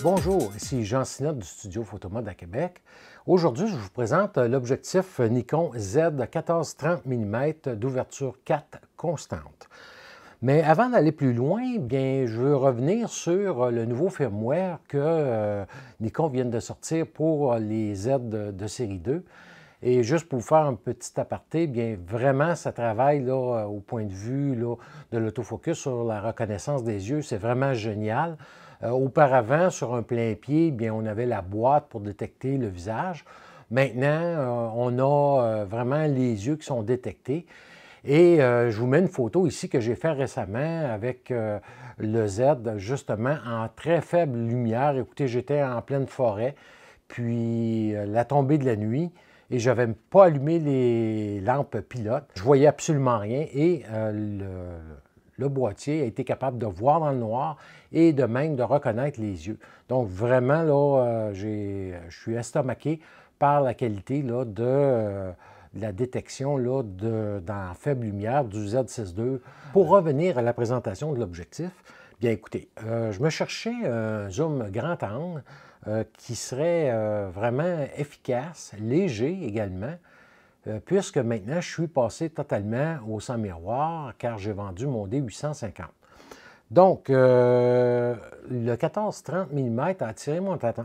Bonjour, ici Jean Sinotte du studio Photomode à Québec. Aujourd'hui, je vous présente l'objectif Nikon Z14-30 mm d'ouverture 4 constante. Mais avant d'aller plus loin, bien, je veux revenir sur le nouveau firmware que Nikon vient de sortir pour les Z de série 2. Et juste pour vous faire un petit aparté, bien vraiment, ça travaille là, au point de vue là, de l'autofocus sur la reconnaissance des yeux. C'est vraiment génial. Auparavant, sur un plein pied, bien, on avait la boîte pour détecter le visage. Maintenant, on a vraiment les yeux qui sont détectés. Et je vous mets une photo ici que j'ai fait récemment avec le Z, justement, en très faible lumière. Écoutez, j'étais en pleine forêt, puis la tombée de la nuit, et je n'avais pas allumé les lampes pilotes. Je voyais absolument rien, et le boîtier a été capable de voir dans le noir et de même de reconnaître les yeux. Donc vraiment, là, je suis estomaqué par la qualité là, de la détection là, dans faible lumière du Z6 II. Pour revenir à la présentation de l'objectif, bien écoutez, je me cherchais un zoom grand angle qui serait vraiment efficace, léger également, puisque maintenant je suis passé totalement au sans miroir car j'ai vendu mon D850. Donc, le 14-30 mm a attiré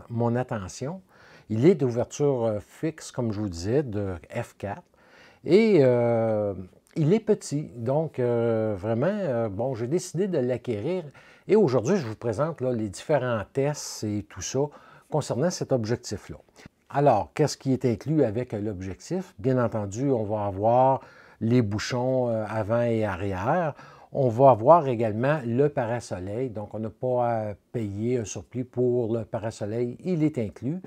mon attention. Il est d'ouverture fixe, comme je vous disais, de f4. Et il est petit. Donc, vraiment, bon, j'ai décidé de l'acquérir. Et aujourd'hui, je vous présente là, les différents tests et tout ça concernant cet objectif-là. Alors, qu'est-ce qui est inclus avec l'objectif? Bien entendu, on va avoir les bouchons avant et arrière. On va avoir également le parasoleil, donc on n'a pas à payer un surplus pour le parasoleil, il est inclus.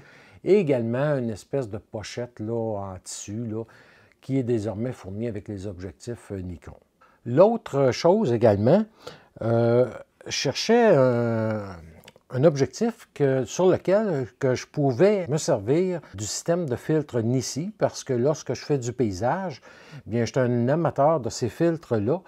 Et également une espèce de pochette là, en tissu là, qui est désormais fournie avec les objectifs Nikon. L'autre chose également, je cherchais un objectif sur lequel je pouvais me servir du système de filtre Nissi, parce que lorsque je fais du paysage, bien, je suis un amateur de ces filtres-là,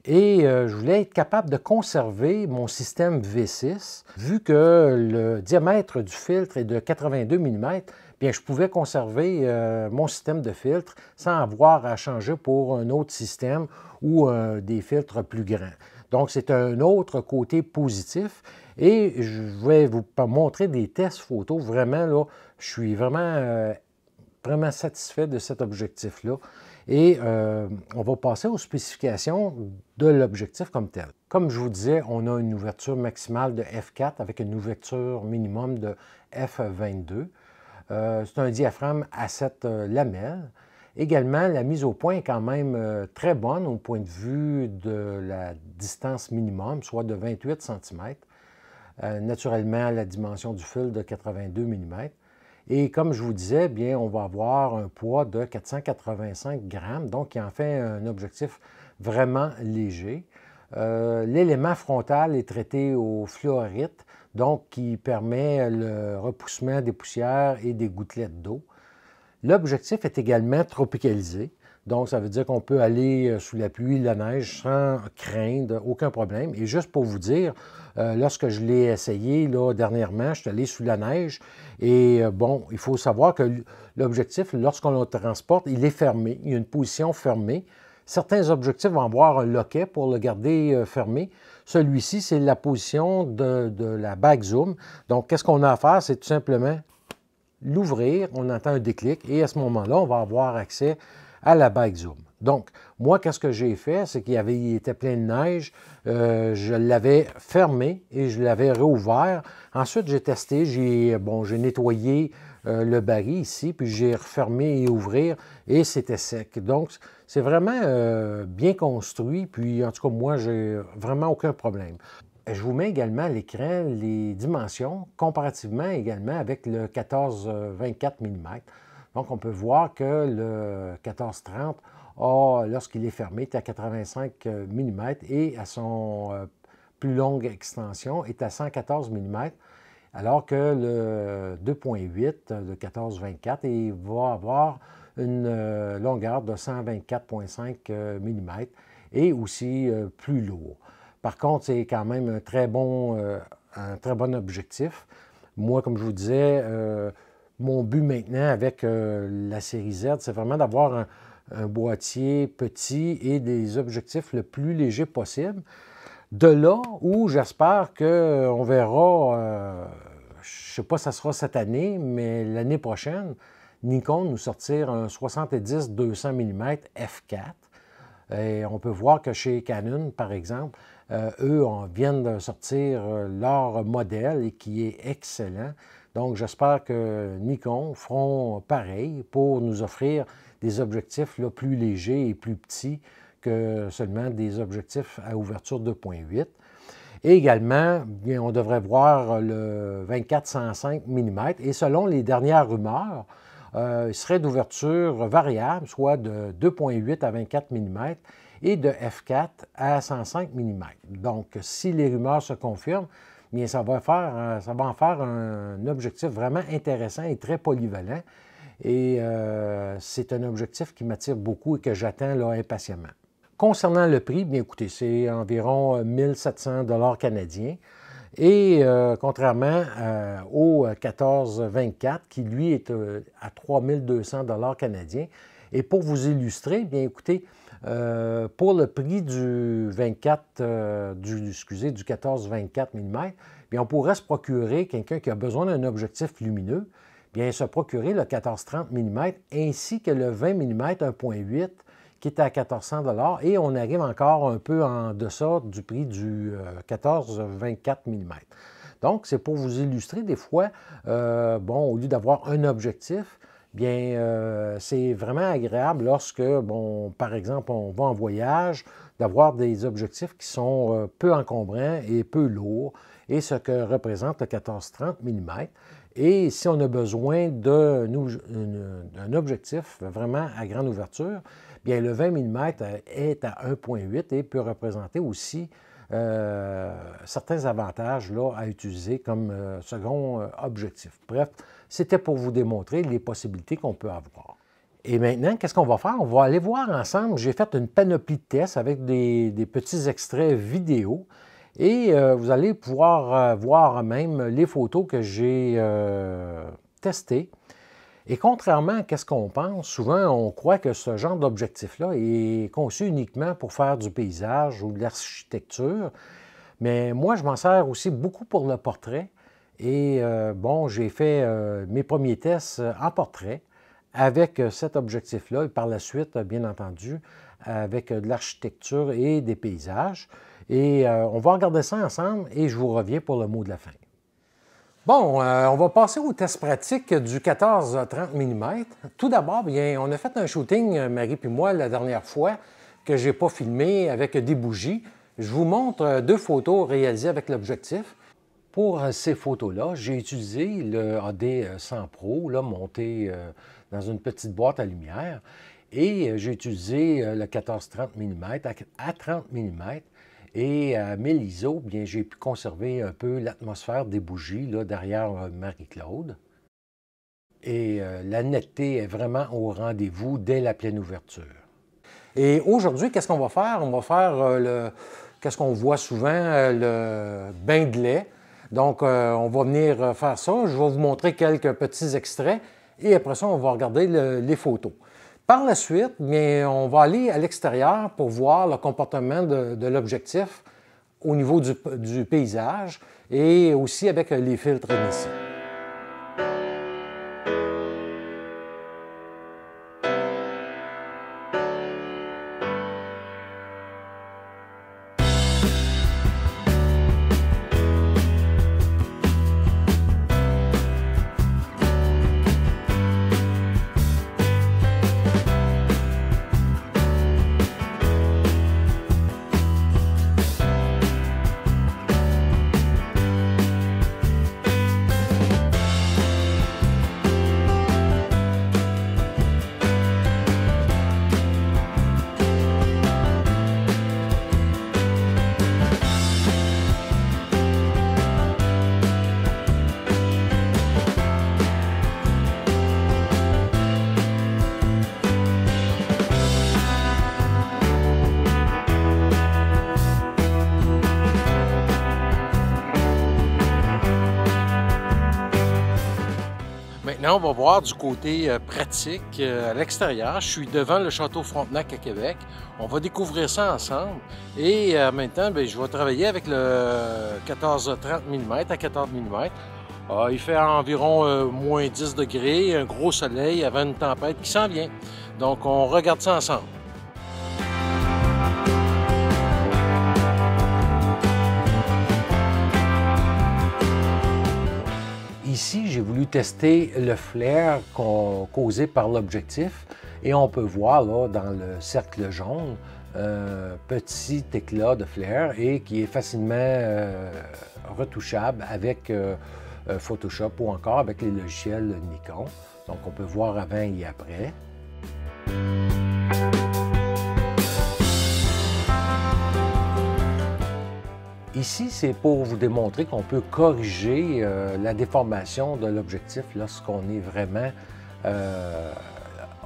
et je voulais être capable de conserver mon système V6. Vu que le diamètre du filtre est de 82 mm, bien, je pouvais conserver mon système de filtre sans avoir à changer pour un autre système ou des filtres plus grands. Donc, c'est un autre côté positif. Et je vais vous montrer des tests photos. Vraiment, là, je suis vraiment satisfait de cet objectif-là. Et on va passer aux spécifications de l'objectif comme tel. Comme je vous disais, on a une ouverture maximale de f4 avec une ouverture minimum de f22. C'est un diaphragme à 7 lamelles. Également, la mise au point est quand même très bonne au point de vue de la distance minimum, soit de 28 cm. Naturellement, la dimension du fil de 82 mm. Et comme je vous disais, bien, on va avoir un poids de 485 grammes, donc qui en fait un objectif vraiment léger. L'élément frontal est traité au fluorite, donc qui permet le repoussement des poussières et des gouttelettes d'eau. L'objectif est également tropicalisé, donc ça veut dire qu'on peut aller sous la pluie, la neige sans craindre, aucun problème. Et juste pour vous dire, lorsque je l'ai essayé là, dernièrement, je suis allé sous la neige et bon, il faut savoir que l'objectif, lorsqu'on le transporte, il est fermé, il y a une position fermée. Certains objectifs vont avoir un loquet pour le garder fermé. Celui-ci, c'est la position de la bague zoom. Donc, qu'est-ce qu'on a à faire? C'est tout simplement l'ouvrir, on entend un déclic et à ce moment-là, on va avoir accès à la bague zoom. Donc, moi, qu'est-ce que j'ai fait? C'est qu'il était plein de neige, je l'avais fermé et je l'avais réouvert. Ensuite, j'ai testé, j'ai nettoyé le baril ici, puis j'ai refermé et ouvrir et c'était sec. Donc, c'est vraiment bien construit, puis en tout cas, moi, j'ai vraiment aucun problème. Je vous mets également à l'écran les dimensions, comparativement également avec le 14-24 mm. Donc, on peut voir que le 14-30 lorsqu'il est fermé, est à 85 mm et à son plus longue extension est à 114 mm, alors que le 2.8 de 14-24 il va avoir une longueur de 124,5 mm et aussi plus lourd. Par contre, c'est quand même un très bon objectif. Moi, comme je vous disais, mon but maintenant avec la série Z, c'est vraiment d'avoir un boîtier petit et des objectifs le plus léger possible. De là où j'espère qu'on verra, je ne sais pas si ça sera cette année, mais l'année prochaine, Nikon nous sortir un 70-200 mm f4. Et on peut voir que chez Canon, par exemple, eux viennent de sortir leur modèle et qui est excellent. Donc, j'espère que Nikon feront pareil pour nous offrir des objectifs là, plus légers et plus petits que seulement des objectifs à ouverture 2.8. Et également, bien, on devrait voir le 24-105 mm. Et selon les dernières rumeurs, il serait d'ouverture variable, soit de 2.8 à 24 mm et de f4 à 105 mm. Donc, si les rumeurs se confirment, bien, ça va en faire un objectif vraiment intéressant et très polyvalent. Et c'est un objectif qui m'attire beaucoup et que j'attends là, impatiemment. Concernant le prix, bien écoutez, c'est environ 1700 $ canadiens. Et contrairement au 14-24, qui lui est à 3200 $ canadiens. Et pour vous illustrer, bien écoutez, pour le prix du 14-24 mm, bien on pourrait se procurer, quelqu'un qui a besoin d'un objectif lumineux, bien se procurer le 14-30 mm ainsi que le 20 mm 1.8 qui est à 1400 $ et on arrive encore un peu en deçà du prix du 14-24 mm. Donc, c'est pour vous illustrer des fois, bon, au lieu d'avoir un objectif, bien, c'est vraiment agréable lorsque, bon, par exemple, on va en voyage, d'avoir des objectifs qui sont peu encombrants et peu lourds, et ce que représente le 14-30 mm. Et si on a besoin d'un objectif vraiment à grande ouverture, bien le 20 mm est à 1.8 et peut représenter aussi certains avantages là, à utiliser comme second objectif. Bref, c'était pour vous démontrer les possibilités qu'on peut avoir. Et maintenant, qu'est-ce qu'on va faire? On va aller voir ensemble. J'ai fait une panoplie de tests avec des petits extraits vidéo. Et vous allez pouvoir voir même les photos que j'ai testées. Et contrairement à ce qu'on pense, souvent on croit que ce genre d'objectif-là est conçu uniquement pour faire du paysage ou de l'architecture. Mais moi, je m'en sers aussi beaucoup pour le portrait. Et bon, j'ai fait mes premiers tests en portrait avec cet objectif-là. Et par la suite, bien entendu, avec de l'architecture et des paysages. Et on va regarder ça ensemble et je vous reviens pour le mot de la fin. Bon, on va passer au test pratique du 14-30 mm. Tout d'abord, bien, on a fait un shooting, Marie et moi, la dernière fois, que je n'ai pas filmé avec des bougies. Je vous montre deux photos réalisées avec l'objectif. Pour ces photos-là, j'ai utilisé le AD100 Pro, là, monté dans une petite boîte à lumière. Et j'ai utilisé le 14-30 mm à 30 mm. Et à 1000 ISO, bien, j'ai pu conserver un peu l'atmosphère des bougies là, derrière Marie-Claude. Et la netteté est vraiment au rendez-vous dès la pleine ouverture. Et aujourd'hui, qu'est-ce qu'on va faire? On va faire qu'est-ce qu'on voit souvent, le bain de lait. Donc, on va venir faire ça. Je vais vous montrer quelques petits extraits. Et après ça, on va regarder les photos. Par la suite, bien, on va aller à l'extérieur pour voir le comportement de l'objectif au niveau du paysage et aussi avec les filtres ici. Maintenant, on va voir du côté pratique à l'extérieur. Je suis devant le Château Frontenac à Québec. On va découvrir ça ensemble. Et maintenant, je vais travailler avec le 14-30 mm à 14 mm. Il fait environ moins 10 degrés, un gros soleil avant une tempête qui s'en vient. Donc, on regarde ça ensemble. Ici, j'ai voulu tester le flare causé par l'objectif et on peut voir là, dans le cercle jaune un petit éclat de flare et qui est facilement retouchable avec Photoshop ou encore avec les logiciels Nikon. Donc on peut voir avant et après. Ici, c'est pour vous démontrer qu'on peut corriger la déformation de l'objectif lorsqu'on est vraiment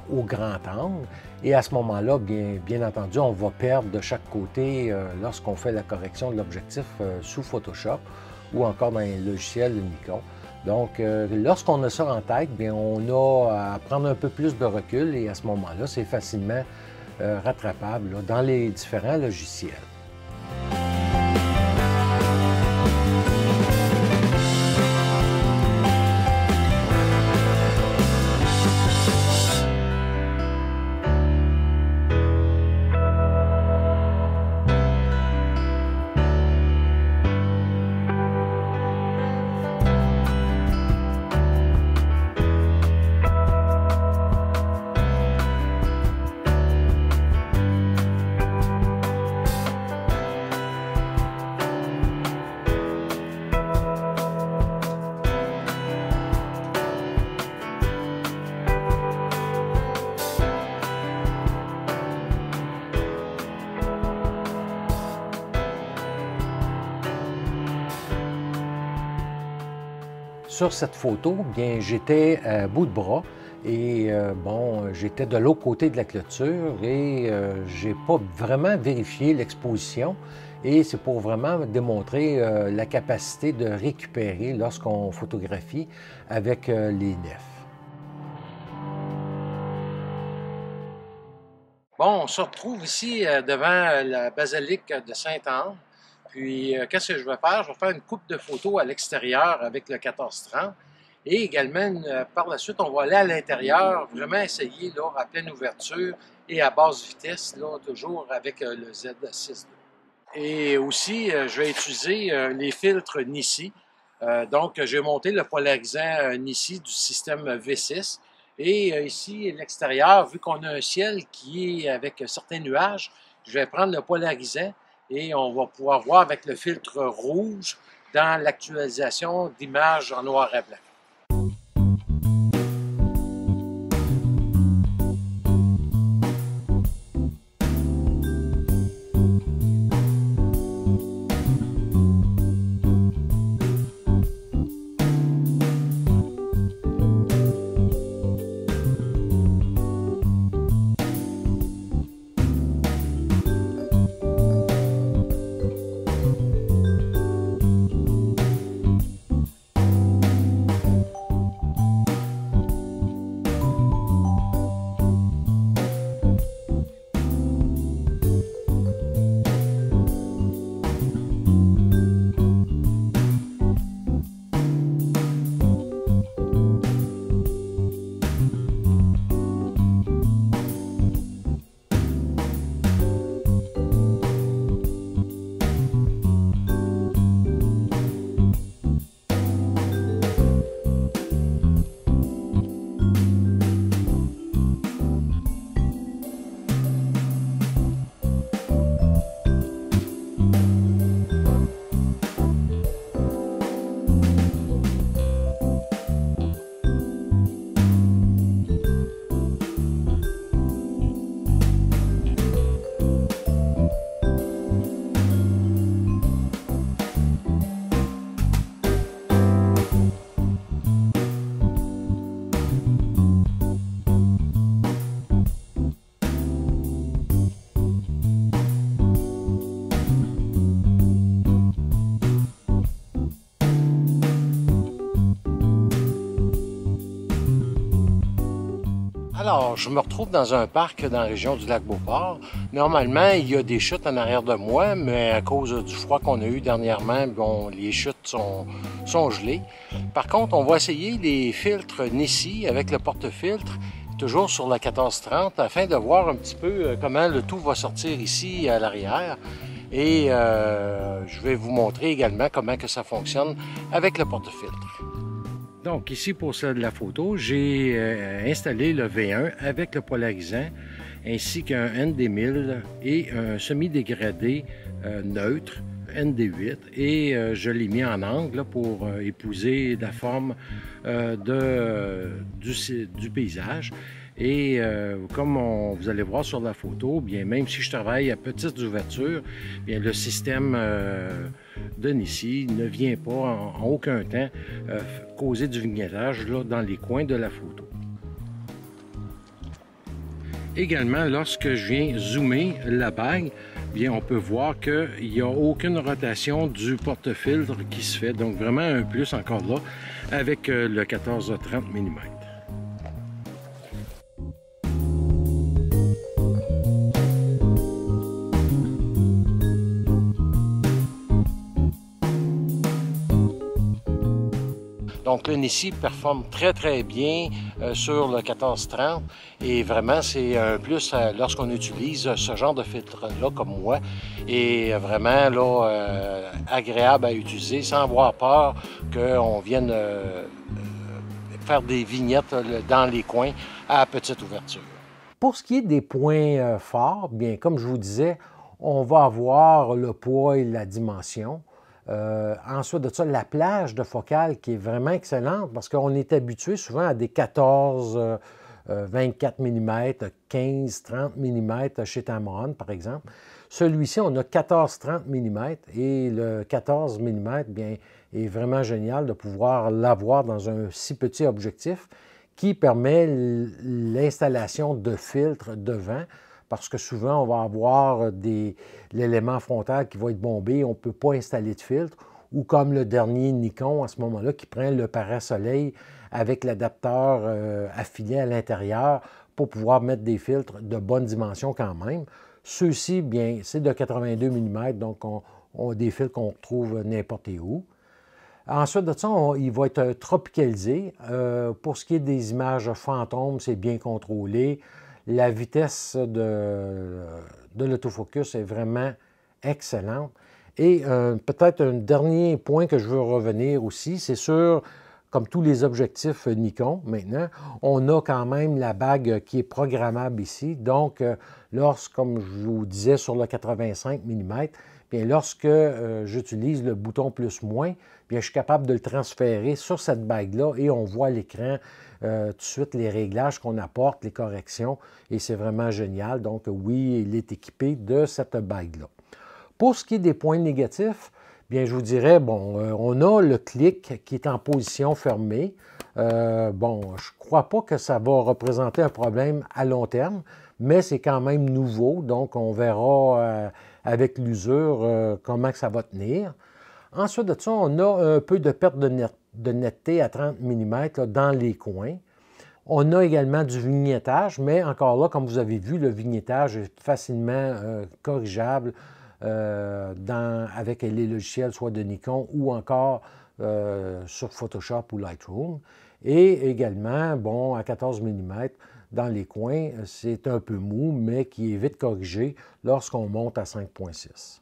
au grand angle. Et à ce moment-là, bien entendu, on va perdre de chaque côté lorsqu'on fait la correction de l'objectif sous Photoshop ou encore dans les logiciels Nikon. Donc, lorsqu'on a ça en tête, on a à prendre un peu plus de recul et à ce moment-là, c'est facilement rattrapable là, dans les différents logiciels. Sur cette photo, j'étais à bout de bras et j'étais de l'autre côté de la clôture et j'ai pas vraiment vérifié l'exposition et c'est pour vraiment démontrer la capacité de récupérer lorsqu'on photographie avec les nefs. Bon, on se retrouve ici devant la basilique de Sainte-Anne. Puis, qu'est-ce que je vais faire? Je vais faire une coupe de photos à l'extérieur avec le 14-30. Et également, par la suite, on va aller à l'intérieur, vraiment essayer là, à pleine ouverture et à basse vitesse, là, toujours avec le Z6 II. Et aussi, je vais utiliser les filtres Nissi. Donc, j'ai monté le polarisant Nissi du système V6. Et ici, à l'extérieur, vu qu'on a un ciel qui est avec certains nuages, je vais prendre le polarisant et on va pouvoir voir avec le filtre rouge dans l'actualisation d'images en noir et blanc. Alors, je me retrouve dans un parc dans la région du Lac-Beauport. Normalement, il y a des chutes en arrière de moi, mais à cause du froid qu'on a eu dernièrement, bon, les chutes sont gelées. Par contre, on va essayer les filtres Nissi avec le porte-filtre, toujours sur la 1430, afin de voir un petit peu comment le tout va sortir ici à l'arrière. Et je vais vous montrer également comment que ça fonctionne avec le porte-filtre. Donc ici pour celle de la photo, j'ai installé le V1 avec le polarisant ainsi qu'un ND1000 et un semi-dégradé neutre ND8 et je l'ai mis en angle pour épouser la forme du paysage. Et comme vous allez voir sur la photo, bien même si je travaille à petites ouvertures, bien le système de Nissi ne vient pas en aucun temps causer du vignettage là, dans les coins de la photo. Également, lorsque je viens zoomer la bague, bien on peut voir qu'il n'y a aucune rotation du porte-filtre qui se fait. Donc vraiment un plus encore là avec le 14-30 mm. Donc le Nissi performe très bien sur le 1430 et vraiment c'est un plus lorsqu'on utilise ce genre de filtre-là comme moi et vraiment là, agréable à utiliser sans avoir peur qu'on vienne faire des vignettes dans les coins à petite ouverture. Pour ce qui est des points forts, bien comme je vous disais, on va avoir le poids et la dimension. Ensuite de ça, la plage de focale qui est vraiment excellente parce qu'on est habitué souvent à des 14, 24 mm, 15, 30 mm chez Tamron, par exemple. Celui-ci, on a 14-30 mm et le 14 mm bien, est vraiment génial de pouvoir l'avoir dans un si petit objectif qui permet l'installation de filtres devant. Parce que souvent, on va avoir l'élément frontal qui va être bombé, on ne peut pas installer de filtre, ou comme le dernier Nikon à ce moment-là, qui prend le parasoleil avec l'adapteur affilié à l'intérieur pour pouvoir mettre des filtres de bonne dimension quand même. Ceux-ci, bien, c'est de 82 mm, donc on des filtres qu'on retrouve n'importe où. Ensuite de ça, il va être tropicalisé. Pour ce qui est des images fantômes, c'est bien contrôlé. La vitesse de l'autofocus est vraiment excellente. Et peut-être un dernier point que je veux revenir aussi, c'est sûr, comme tous les objectifs Nikon maintenant, on a quand même la bague qui est programmable ici. Donc, comme je vous disais sur le 85 mm, bien, lorsque j'utilise le bouton plus-moins, bien, je suis capable de le transférer sur cette bague-là et on voit à l'écran tout de suite les réglages qu'on apporte, les corrections, et c'est vraiment génial. Donc oui, il est équipé de cette bague-là. Pour ce qui est des points négatifs, bien, je vous dirais, bon, on a le clic qui est en position fermée. Bon, je ne crois pas que ça va représenter un problème à long terme, mais c'est quand même nouveau, donc on verra avec l'usure comment que ça va tenir. Ensuite de ça, on a un peu de perte de netteté à 30 mm là, dans les coins. On a également du vignettage, mais encore là, comme vous avez vu, le vignettage est facilement corrigeable avec les logiciels soit de Nikon ou encore sur Photoshop ou Lightroom. Et également, bon, à 14 mm, dans les coins, c'est un peu mou, mais qui est vite corrigé lorsqu'on monte à 5.6.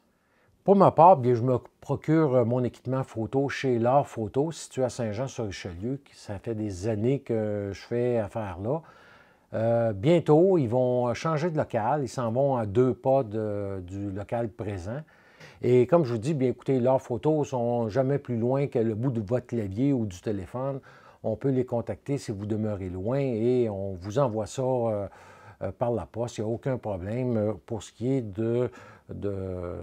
Pour ma part, bien, je me procure mon équipement photo chez L'Art Photo, situé à Saint-Jean-sur-Richelieu. Ça fait des années que je fais affaire là. Bientôt, ils vont changer de local. Ils s'en vont à 2 pas du local présent. Et comme je vous dis, bien écoutez, L'Art Photo ne sont jamais plus loin que le bout de votre clavier ou du téléphone. On peut les contacter si vous demeurez loin et on vous envoie ça par la poste. Il n'y a aucun problème pour ce qui est de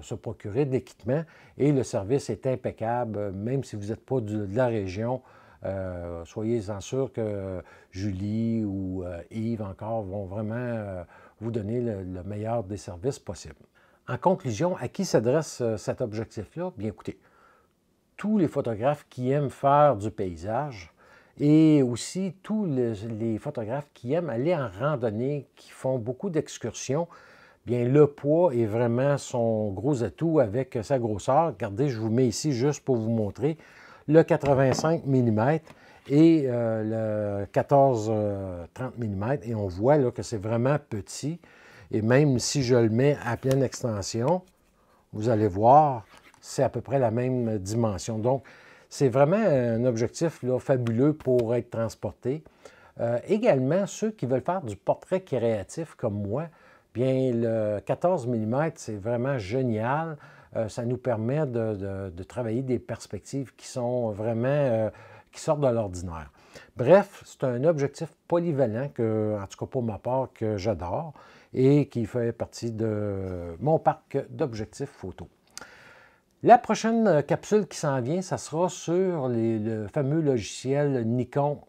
se procurer de l'équipement. Et le service est impeccable, même si vous n'êtes pas de la région. Soyez-en sûrs que Julie ou Yves encore vont vraiment vous donner le meilleur des services possibles. En conclusion, à qui s'adresse cet objectif-là? Bien écoutez, tous les photographes qui aiment faire du paysage et aussi tous les photographes qui aiment aller en randonnée, qui font beaucoup d'excursions. Bien, le poids est vraiment son gros atout avec sa grosseur. Regardez, je vous mets ici juste pour vous montrer le 85 mm et le 14-30 mm. Et on voit là, que c'est vraiment petit. Et même si je le mets à pleine extension, vous allez voir, c'est à peu près la même dimension. Donc, c'est vraiment un objectif là, fabuleux pour être transporté. Également, ceux qui veulent faire du portrait créatif comme moi, bien, le 14 mm, c'est vraiment génial. Ça nous permet de travailler des perspectives qui sont vraiment, qui sortent de l'ordinaire. Bref, c'est un objectif polyvalent, que, en tout cas pour ma part, que j'adore et qui fait partie de mon parc d'objectifs photo. La prochaine capsule qui s'en vient, ça sera sur le fameux logiciel Nikon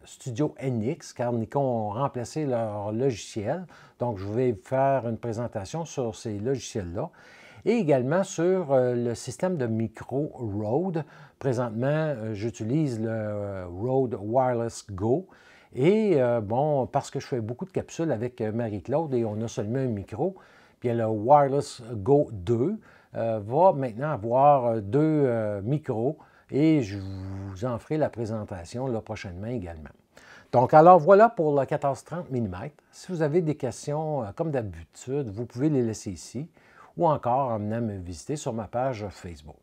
Studio NX, car Nikon a remplacé leur logiciel. Donc, je vais faire une présentation sur ces logiciels-là. Et également sur le système de micro Rode. Présentement, j'utilise le Rode Wireless Go. Et bon, parce que je fais beaucoup de capsules avec Marie-Claude et on a seulement un micro, puis le Wireless Go 2 va maintenant avoir deux micros et je vous en ferai la présentation là, prochainement également. Donc, alors voilà pour le 14-30 mm. Si vous avez des questions, comme d'habitude, vous pouvez les laisser ici ou encore en venant me visiter sur ma page Facebook.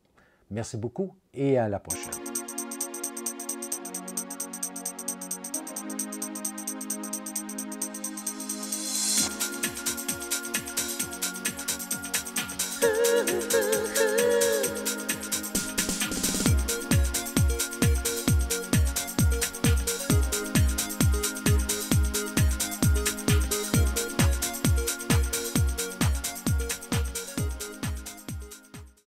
Merci beaucoup et à la prochaine.